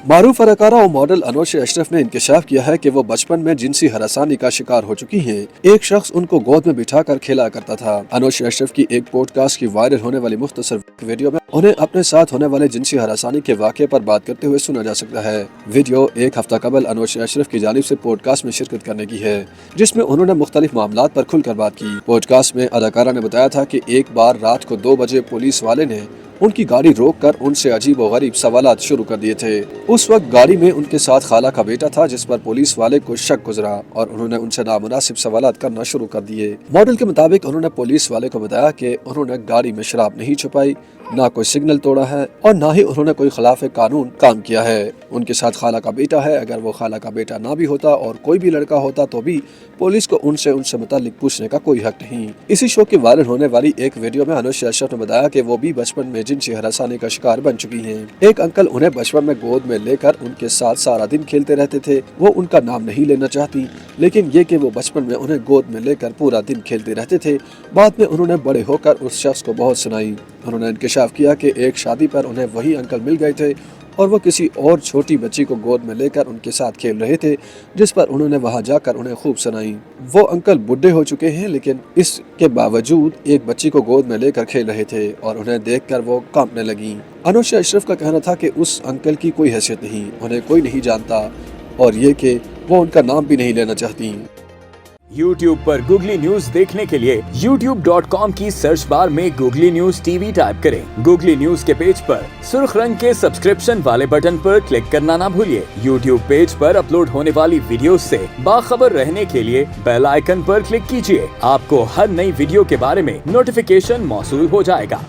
मारूफ अदाकारा और मॉडल अनुशा अशरफ ने इंकशाफ किया है कि वो बचपन में जिनसी हरासानी का शिकार हो चुकी हैं। एक शख्स उनको गोद में बिठाकर खेला करता था। अनुशा अशरफ की एक पॉडकास्ट की वायरल होने वाली मुख्तसर वीडियो में उन्हें अपने साथ होने वाले जिनसी हरासानी के वाक़े पर बात करते हुए सुना जा सकता है। वीडियो एक हफ्ता कबल अनुशा अशरफ की जानिब से पॉडकास्ट में शिरकत करने की है, जिसमें उन्होंने मुख्तलिफ मामलात पर खुलकर बात की। पॉडकास्ट में अदाकारा ने बताया था कि एक बार रात को 2 बजे पुलिस वाले ने उनकी गाड़ी रोककर उनसे अजीब व गरीब सवालात शुरू कर दिए थे। उस वक्त गाड़ी में उनके साथ खाला का बेटा था, जिस पर पुलिस वाले को शक गुजरा और उन्होंने उनसे नामुनासिब सवालात करना शुरू कर दिए। मॉडल के मुताबिक उन्होंने पुलिस वाले को बताया कि उन्होंने गाड़ी में शराब नहीं छुपाई, ना कोई सिग्नल तोड़ा है और ना ही उन्होंने कोई खिलाफ कानून काम किया है। उनके साथ खाला का बेटा है, अगर वो खाला का बेटा ना भी होता और कोई भी लड़का होता तो भी पुलिस को उनसे मुतालिक पूछने का कोई हक नहीं। इसी शो की वायरल होने वाली एक वीडियो में अनुशा अशरफ ने बताया कि वो भी बचपन में जिनसी हरासानी का शिकार बन चुकी हैं। एक अंकल उन्हें बचपन में गोद में लेकर उनके साथ सारा दिन खेलते रहते थे। वो उनका नाम नहीं लेना चाहती, लेकिन ये कि वो बचपन में उन्हें गोद में लेकर पूरा दिन खेलते रहते थे। बाद में उन्होंने बड़े होकर उस शख्स को बहुत सुनाई। उन्होंने इंकशाफ किया कि एक शादी पर उन्हें वही अंकल मिल गए थे और वो किसी और छोटी बच्ची को गोद में लेकर उनके साथ खेल रहे थे, जिस पर उन्होंने वहां जाकर उन्हें खूब सुनाई। वो अंकल बुढ़े हो चुके हैं, लेकिन इसके बावजूद एक बच्ची को गोद में लेकर खेल रहे थे और उन्हें देखकर वो कांपने लगी। अनुशा अशरफ का कहना था कि उस अंकल की कोई हैसियत नहीं, उन्हें कोई नहीं जानता और ये कि वो उनका नाम भी नहीं लेना चाहती। YouTube पर गूगली न्यूज देखने के लिए youtube.com की सर्च बार में गूगली न्यूज टीवी टाइप करें। गूगली न्यूज के पेज पर सुर्ख रंग के सब्सक्रिप्शन वाले बटन पर क्लिक करना ना भूलिए। YouTube पेज पर अपलोड होने वाली वीडियोस से बाखबर रहने के लिए बेल आइकन पर क्लिक कीजिए। आपको हर नई वीडियो के बारे में नोटिफिकेशन मौसूल हो जाएगा।